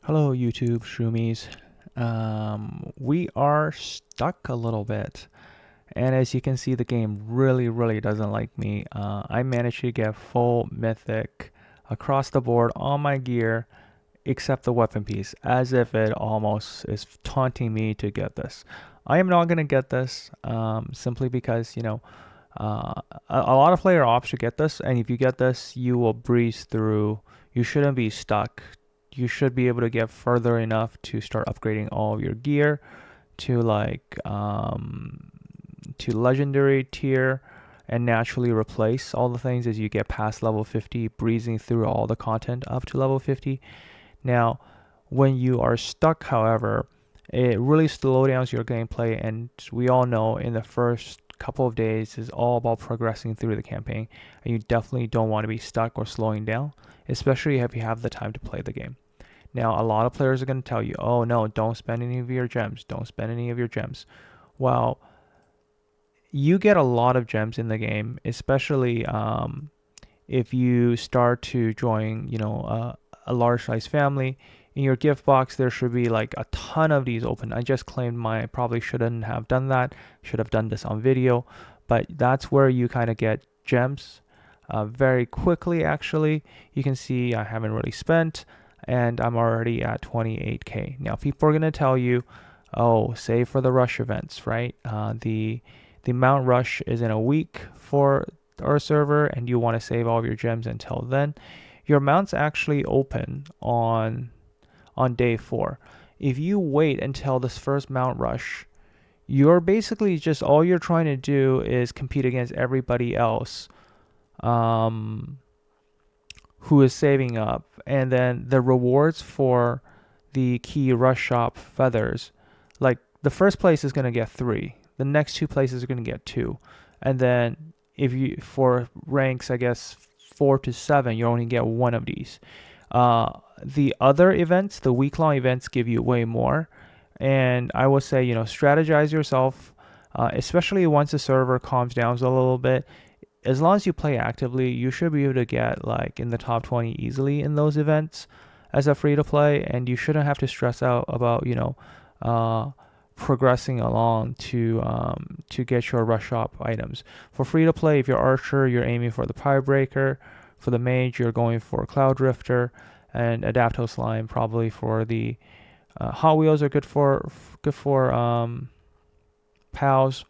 Hello YouTube Shroomies. We are stuck a little bit, and as you can see, the game really doesn't like me. I managed to get full mythic across the board on my gear, except the weapon piece, as if it almost is taunting me to get this. I am not gonna get this, simply because a lot of player ops to get this, and if you get this, you will breeze through. You shouldn't be stuck. You should be able to get further enough to start upgrading all of your gear to to legendary tier and naturally replace all the things as you get past level 50, breezing through all the content up to level 50. Now, when you are stuck, however, it really slows down your gameplay, and we all know in the first couple of days is all about progressing through the campaign, and you definitely don't want to be stuck or slowing down, especially if you have the time to play the game. Now, a lot of players are going to tell you, oh no, don't spend any of your gems, don't spend any of your gems. Well, you get a lot of gems in the game, especially if you start to join, a large size family. In your gift box, there should be like a ton of these open. I just claimed mine. Probably shouldn't have done that. Should have done this on video, but that's where you kind of get gems very quickly. Actually, you can see I haven't really spent, and I'm already at 28k. Now, people are gonna tell you, oh, save for the rush events, right? The Mount Rush is in a week for our server, and you want to save all of your gems until then. Your mounts actually open on day 4. If you wait until this first Mount Rush, you're basically just all you're trying to do is compete against everybody else um, who is saving up, and then the rewards for the key rush shop feathers, like the first place is going to get 3, the next 2 places are going to get 2, and then if you for ranks, I guess 4 to 7, you only get 1 of these. The other events, the week-long events, give you way more, and I would say, strategize yourself, especially once the server calms down a little bit. As long as you play actively, you should be able to get like in the top 20 easily in those events as a free to play, and you shouldn't have to stress out about uh, progressing along to get your rush shop items. For free to play, if you're archer, you're aiming for the pie breaker. For the mage, you're going for cloud drifter, and adapto slime probably for the Hot Wheels are good for pals,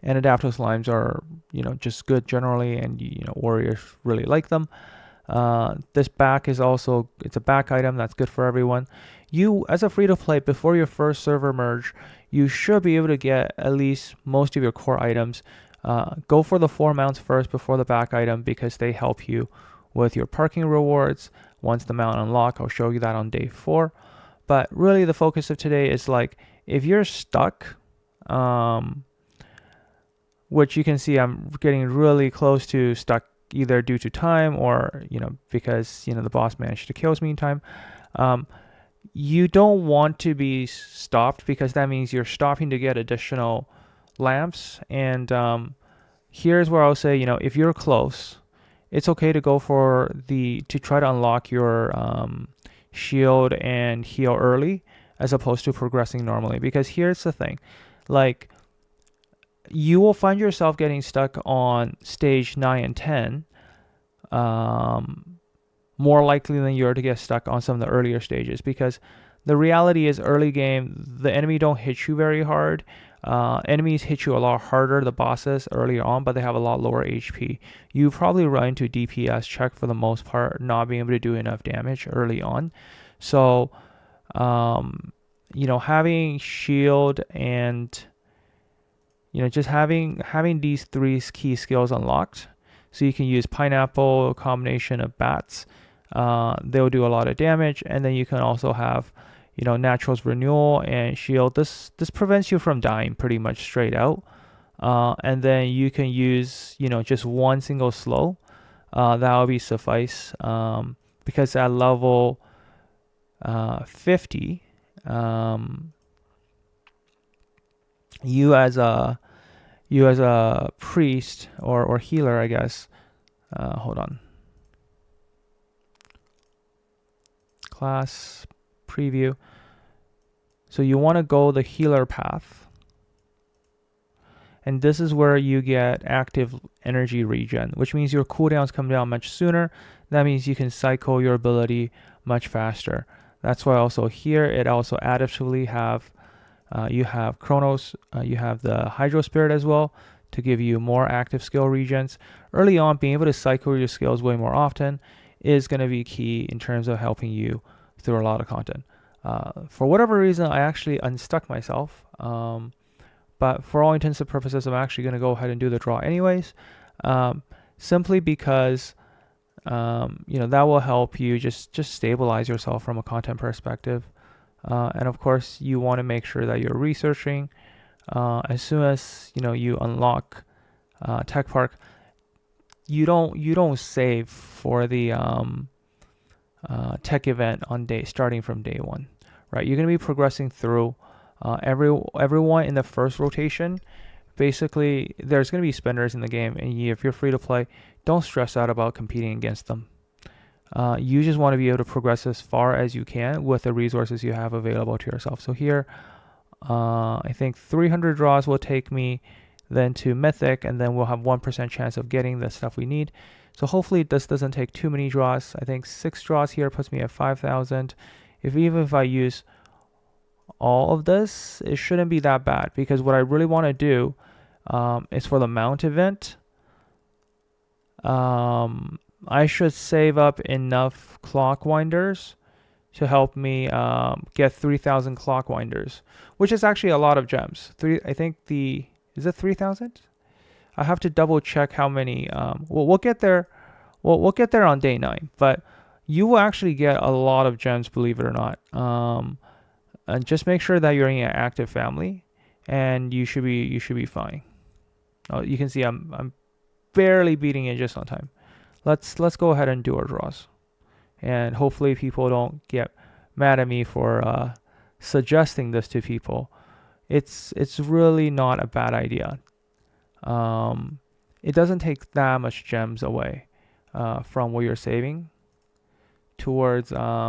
and adapto slimes are just good generally, and warriors really like them. This back is also, it's a back item that's good for everyone. You, as a free to play, before your first server merge, you should be able to get at least most of your core items. Go for the 4 mounts first before the back item, because they help you with your parking rewards. Once the mount unlock, I'll show you that on day 4. But really the focus of today is like, if you're stuck, which you can see I'm getting really close to stuck, either due to time or because the boss managed to kill me in time. You don't want to be stopped, because that means you're stopping to get additional lamps. And here's where I'll say, if you're close, it's okay to go for to try to unlock your shield and heal early, as opposed to progressing normally. Because here's the thing, like, you will find yourself getting stuck on stage 9 and 10 more likely than you are to get stuck on some of the earlier stages, because the reality is, early game, the enemy don't hit you very hard. Enemies hit you a lot harder, the bosses, earlier on, but they have a lot lower HP. You probably run into DPS check for the most part, not being able to do enough damage early on. So having shield and just having these 3 key skills unlocked, so you can use pineapple, a combination of bats. They'll do a lot of damage, and then you can also have natural's renewal and shield. This prevents you from dying pretty much straight out. And then you can use just 1 single slow. That will be suffice, because at level 50, you as a priest or healer, I guess. Hold on. class preview. So you want to go the healer path. And this is where you get active energy regen, which means your cooldowns come down much sooner. That means you can cycle your ability much faster. That's why also here it also additively have you have Chronos, you have the Hydro Spirit as well to give you more active skill regens. Early on, being able to cycle your skills way more often is going to be key in terms of helping you through a lot of content. For whatever reason, I actually unstuck myself. But for all intents and purposes, I'm actually going to go ahead and do the draw anyways, simply because that will help you just stabilize yourself from a content perspective. And of course, you want to make sure that you're researching. As soon as you unlock Tech Park, you don't save for the tech event on starting from day one, right? You're going to be progressing through. Everyone in the first rotation, basically, there's going to be spenders in the game, and if you're free to play, don't stress out about competing against them. You just want to be able to progress as far as you can with the resources you have available to yourself. So here, I think 300 draws will take me then to Mythic, and then we'll have 1% chance of getting the stuff we need. So hopefully this doesn't take too many draws. I think 6 draws here puts me at 5,000. Even if I use all of this, it shouldn't be that bad, because what I really want to do is for the mount event, I should save up enough clock winders to help me get 3,000 clock winders, which is actually a lot of gems. Is it 3,000? I have to double check how many. We'll get there. We'll get there on day 9, but you will actually get a lot of gems, believe it or not. And just make sure that you're in an active family, and you should be fine. Oh, you can see I'm barely beating it just on time. Let's go ahead and do our draws, and hopefully people don't get mad at me for suggesting this to people. It's really not a bad idea. It doesn't take that much gems away from what you're saving towards your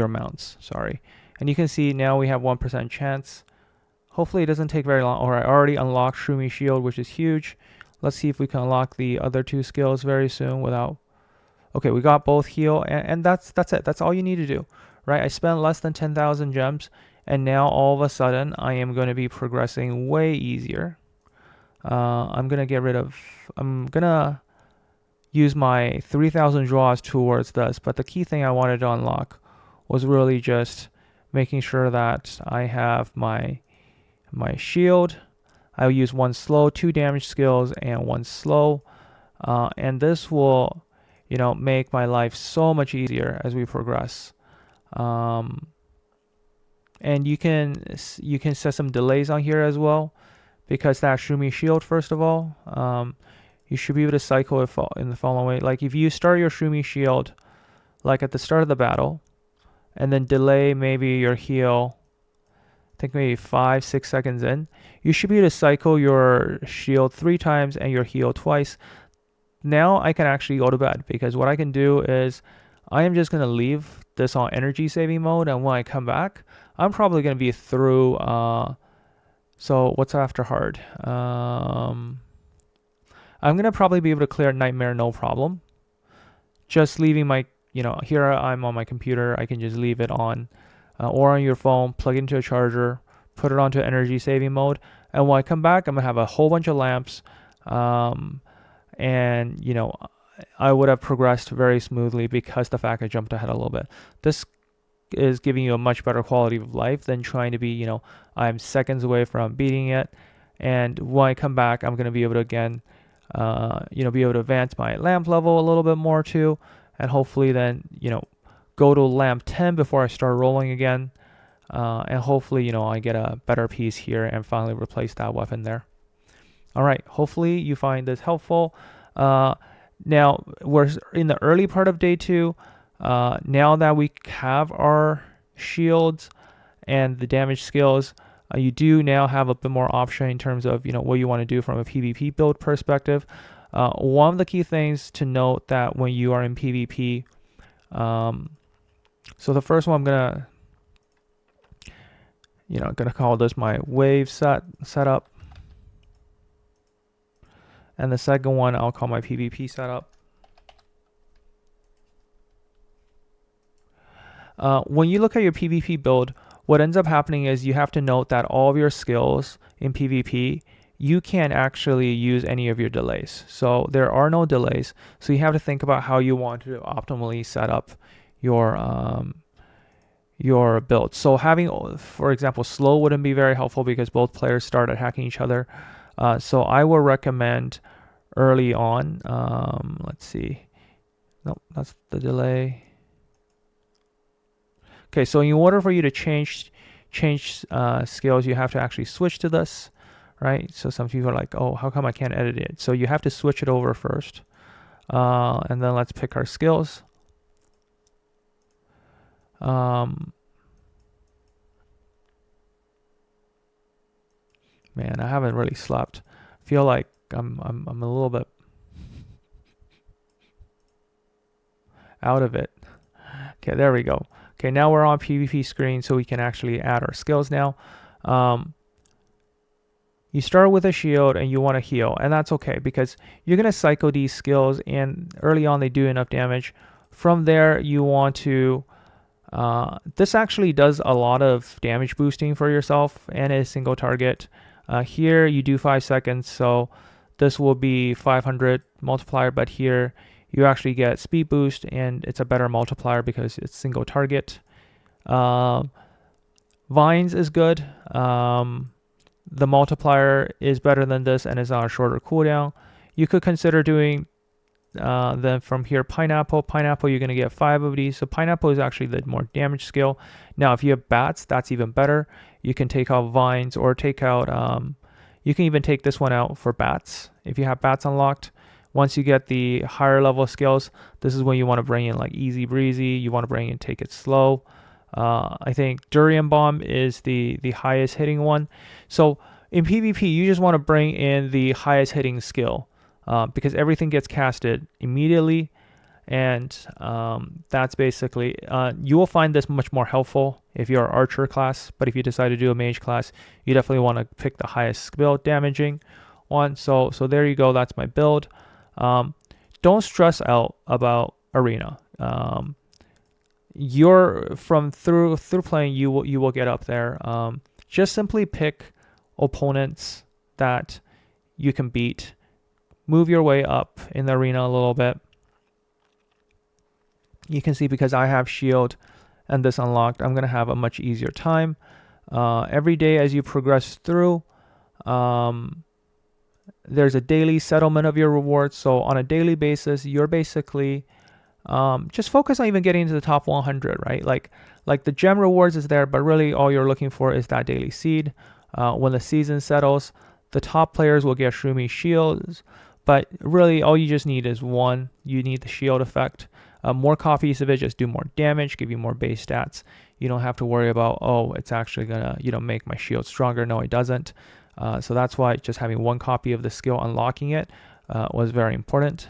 mounts. Sorry. And you can see now we have 1% chance. Hopefully it doesn't take very long. Or I already unlocked Shroomy Shield, which is huge. Let's see if we can unlock the other 2 skills very soon without. Okay, we got both heal, and that's it. That's all you need to do, right? I spent less than 10,000 gems, and now all of a sudden I am going to be progressing way easier. I'm gonna use my 3,000 draws towards this, but the key thing I wanted to unlock was really just making sure that I have my shield. I'll use 1 slow, 2 damage skills, and 1 slow, and this will make my life so much easier as we progress. And you can set some delays on here as well, because that Shroomy Shield, first of all, you should be able to cycle it in the following way. Like if you start your Shroomy Shield like at the start of the battle, and then delay maybe your heal, I think maybe 5-6 seconds in, you should be able to cycle your shield 3 times and your heal twice. Now I can actually go to bed, because what I can do is I am just going to leave this on energy saving mode, and when I come back, I'm probably going to be through. So what's after hard? I'm going to probably be able to clear Nightmare no problem. Just leaving my, here I'm on my computer. I can just leave it on, or on your phone, plug it into a charger, put it onto energy saving mode. And when I come back, I'm going to have a whole bunch of lamps. And, I would have progressed very smoothly because the fact I jumped ahead a little bit. This is giving you a much better quality of life than trying to be, I'm seconds away from beating it. And when I come back, I'm going to be able to again, be able to advance my lamp level a little bit more too. And hopefully then, go to lamp 10 before I start rolling again. And hopefully, I get a better piece here and finally replace that weapon there. All right. Hopefully you find this helpful. Now we're in the early part of day 2. Now that we have our shields and the damage skills, You do now have a bit more option in terms of what you want to do from a PvP build perspective. One of the key things to note that when you are in PvP, so the first one I'm gonna call this my wave setup, and the second one I'll call my PvP setup. When you look at your PvP build, what ends up happening is you have to note that all of your skills in PvP, you can't actually use any of your delays. So there are no delays. So you have to think about how you want to optimally set up your build. So having, for example, slow wouldn't be very helpful because both players start attacking each other. So I will recommend early on, let's see. Nope, that's the delay. Okay, so in order for you to change skills, you have to actually switch to this, right? So some people are like, oh, how come I can't edit it? So you have to switch it over first. And then let's pick our skills. Man, I haven't really slept. Feel like I'm a little bit out of it. Okay, there we go. Okay, now we're on PvP screen, so we can actually add our skills now. You start with a shield and you want to heal, and that's okay because you're going to cycle these skills, and early on they do enough damage. From there, you want to... this actually does a lot of damage boosting for yourself and a single target. Here you do 5 seconds, so this will be 500 multiplier, but here you actually get speed boost and it's a better multiplier because it's single target. Vines is good. The multiplier is better than this and is on a shorter cooldown. You could consider doing then from here pineapple. You're going to get 5 of these. So pineapple is actually the more damage skill. Now if you have bats, that's even better. You can take out vines or take out you can even take this one out for bats if you have bats unlocked. Once you get the higher level skills, this is when you want to bring in like easy breezy. You want to bring in take it slow. I think durian bomb is the highest hitting one. So in PvP, you just want to bring in the highest hitting skill because everything gets casted immediately, and that's basically you will find this much more helpful if you're an archer class. But if you decide to do a mage class, you definitely want to pick the highest skill damaging one. So there you go. That's my build. Don't stress out about arena. You're through playing, you will get up there. Just simply pick opponents that you can beat. Move your way up in the arena a little bit. You can see because I have shield and this unlocked, I'm gonna have a much easier time. Every day as you progress through, there's a daily settlement of your rewards. So on a daily basis, you're basically just focus on even getting into the top 100, right? Like the gem rewards is there, but really all you're looking for is that daily seed. When the season settles, the top players will get Shroomy shields, but really all you just need is one. You need the shield effect. More copies of it just do more damage, give you more base stats. You don't have to worry about, oh, it's actually gonna make my shield stronger. No, it doesn't. So that's why just having one copy of the skill, unlocking it, was very important.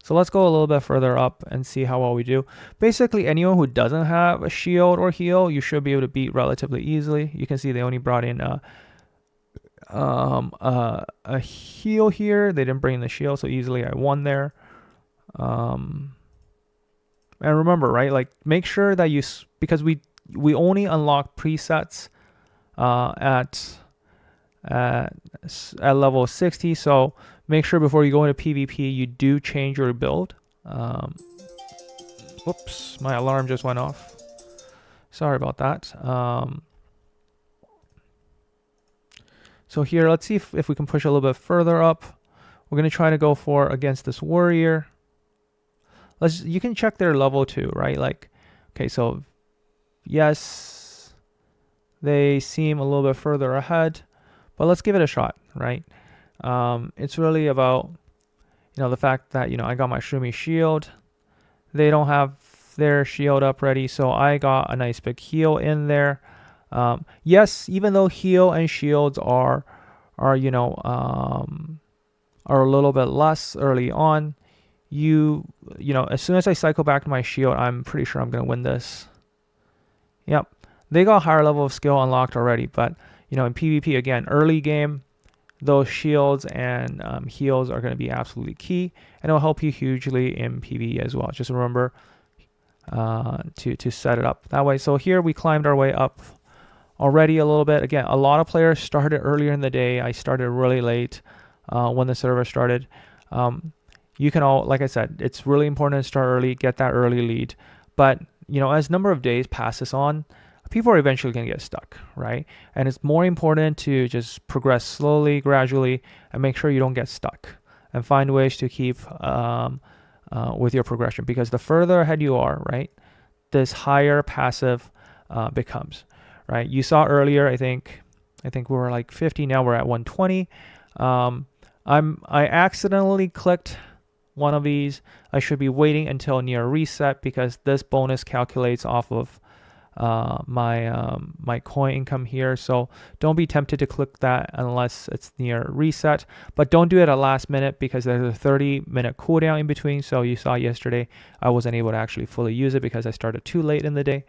So let's go a little bit further up and see how well we do. Basically, anyone who doesn't have a shield or heal, you should be able to beat relatively easily. You can see they only brought in a heal here. They didn't bring in the shield, so easily I won there. And remember, right? Like make sure that because we only unlock presets at level 60, so make sure before you go into PvP you do change your build. Whoops, my alarm just went off. Sorry about that. So here, let's see if we can push a little bit further up. We're going to try to go for against this warrior. You can check their level too, right? Like, okay, so yes, they seem a little bit further ahead, but let's give it a shot, right? It's really about, the fact that, I got my Shroomy shield. They don't have their shield up ready, so I got a nice big heal in there. Yes, even though heal and shields are you know are a little bit less early on, you know, as soon as I cycle back to my shield, I'm pretty sure I'm gonna win this. Yep, they got higher level of skill unlocked already, but you know, in PvP again, early game, those shields and heals are going to be absolutely key, and it'll help you hugely in PvE as well. Just remember to set it up that way. So here we climbed our way up already a little bit. Again, a lot of players started earlier in the day. I started really late when the server started. You can all, like I said, it's really important to start early, get that early lead. But you know, as number of days passes on, people are eventually going to get stuck, right? And it's more important to just progress slowly, gradually, and make sure you don't get stuck, and find ways to keep with your progression, because the further ahead you are, right, this higher passive becomes, right? You saw earlier, I think we were like 50, now we're at 120. I accidentally clicked one of these. I should be waiting until near reset, because this bonus calculates off of my coin income here. So don't be tempted to click that unless it's near reset, but don't do it at last minute, because there's a 30-minute cooldown in between. So you saw yesterday I wasn't able to actually fully use it because I started too late in the day.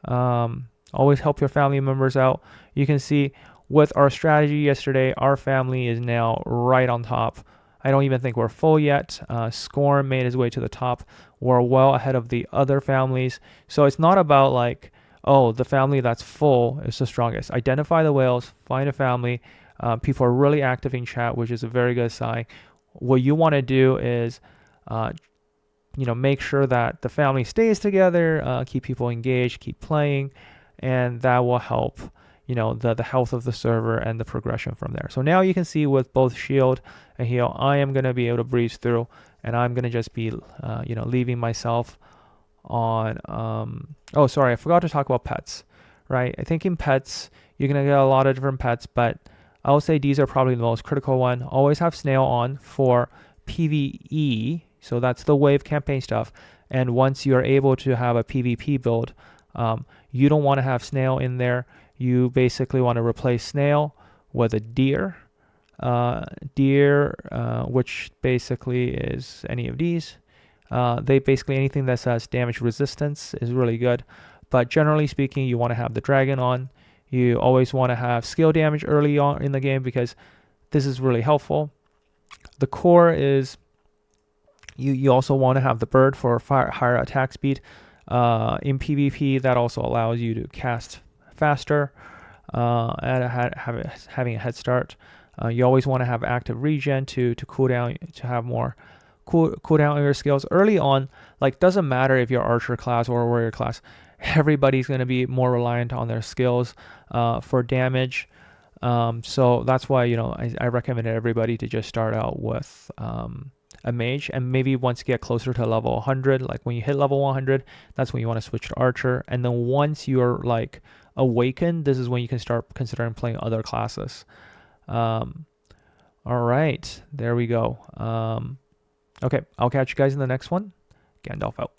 Always help your family members out. You can see with our strategy yesterday, our family is now right on top. I don't even think we're full yet. Scorn made his way to the top. We're well ahead of the other families. So it's not about like, oh, the family that's full is the strongest. Identify the whales, find a family. People are really active in chat, which is a very good sign. What you want to do is, make sure that the family stays together, keep people engaged, keep playing, and that will help the health of the server and the progression from there. So now you can see with both shield and heal, I am going to be able to breeze through, and I'm going to just be leaving myself on oh, sorry, I forgot to talk about pets, right? I think in pets you're going to get a lot of different pets, but I will say these are probably the most critical one. Always have snail on for PvE, so that's the wave campaign stuff. And once you're able to have a PvP build, you don't want to have snail in there. You basically want to replace snail with a deer. Which basically is any of these. They basically, anything that says damage resistance is really good. But generally speaking, you want to have the dragon on. You always want to have skill damage early on in the game, because this is really helpful. The core is, you also want to have the bird for higher attack speed. In PvP, that also allows you to cast faster and having a head start. You always want to have active regen to cool down, to have more cool down on your skills early on. Like, doesn't matter if you're archer class or warrior class, everybody's going to be more reliant on their skills for damage. So that's why I recommend everybody to just start out with a mage, and maybe once you get closer to level 100, like when you hit level 100, that's when you want to switch to archer. And then once you're like awakened, this is when you can start considering playing other classes. All right, there we go. Okay, I'll catch you guys in the next one. Gandolf out.